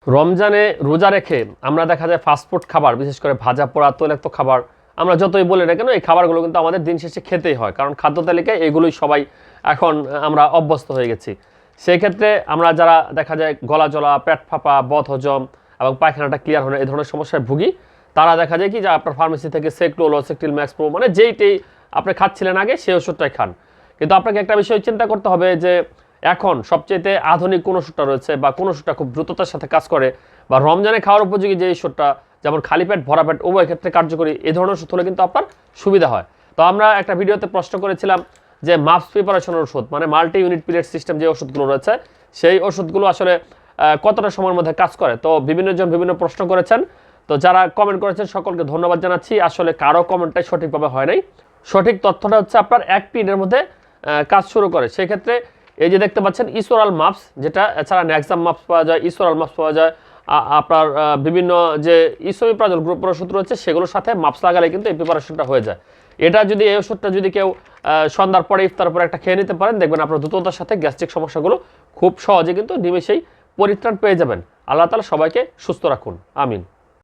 রমজানে রোজা রেখে আমরা দেখা যায় ফাস্টফুড খাবার, বিশেষ করে ভাজা পোড়া তৈলাক্ত খাবার আমরা যতই বলি না কেন, এই খাবারগুলো কিন্তু আমাদের দিন শেষে খেতেই হয়, কারণ খাদ্য তালিকায় এগুলোই সবাই এখন আমরা অভ্যস্ত হয়ে গেছি। সেই ক্ষেত্রে আমরা যারা দেখা যায় গলা জ্বলা, পেট ফাঁপা, বদহজম এবং পায়খানাটা ক্লিয়ার হয় না, এই ধরনের সমস্যায় ভুগি, তারা দেখা যায় কি যে আপনার ফার্মেসি থেকে সেক্টোল, সেক্টিল ম্যাক্স প্রো, মানে যেইটাই আপনি খাচ্ছিলেন আগে সেই ওষুধটাই খান। কিন্তু আপনাকে একটা বিষয় চিন্তা করতে হবে যে এখন সবচেয়ে আধুনিক কোন ওষুধটা রয়েছে বা কোন ওষুধটা খুব দ্রুততার সাথে কাজ করে বা রমজানে খাওয়ার উপযোগী যে ওষুধটা, যেমন খালি পেট ভরা পেট উভয় ক্ষেত্রে কার্যকরী, এই ধরনের ওষুধ হলে কিন্তু আপনার সুবিধা হয়। তো আমরা একটা ভিডিওতে প্রশ্ন করেছিলাম যে মাপস প্রিপারেশনের ওষুধ, মানে মাল্টি ইউনিট পিলেট সিস্টেম যে ওষুধগুলো রয়েছে, সেই ওষুধগুলো আসলে কতটা সময়ের মধ্যে কাজ করে। তো বিভিন্ন জন বিভিন্ন প্রশ্ন করেছেন। তো যারা কমেন্ট করেছেন সকলকে ধন্যবাদ জানাচ্ছি। আসলে কারো কমেন্টটাই সঠিকভাবে হয় নাই। সঠিক তথ্যটা হচ্ছে আপনার 1 মিনিটের মধ্যে কাজ শুরু করে। সেক্ষেত্রে এই যে দেখতে পাচ্ছেন ইসোরাল মাপস, যেটা এছাড়া ন্যাক্সাম মাপস পাওয়া যায়, ইসোরাল মাপস পাওয়া যায়, আপনার বিভিন্ন যে ইসোমিপ্রাজল গ্রুপের ওষুধ রয়েছে সেগুলোর সাথে মাপস লাগালে কিন্তু এই প্রিপারেশনটা হয়ে যায়। এটা যদি এই ওষুধটা যদি কেউ সন্ধ্যার পরে ইফতার পরে একটা খেয়ে নিতে পারেন, দেখবেন আপনার দ্রুততার সাথে গ্যাস্ট্রিক সমস্যাগুলো খুব সহজে কিন্তু নিমেষেই পরিত্রাণ পেয়ে যাবেন। আল্লাহ তাআলা সবাইকে সুস্থ রাখুন, আমিন।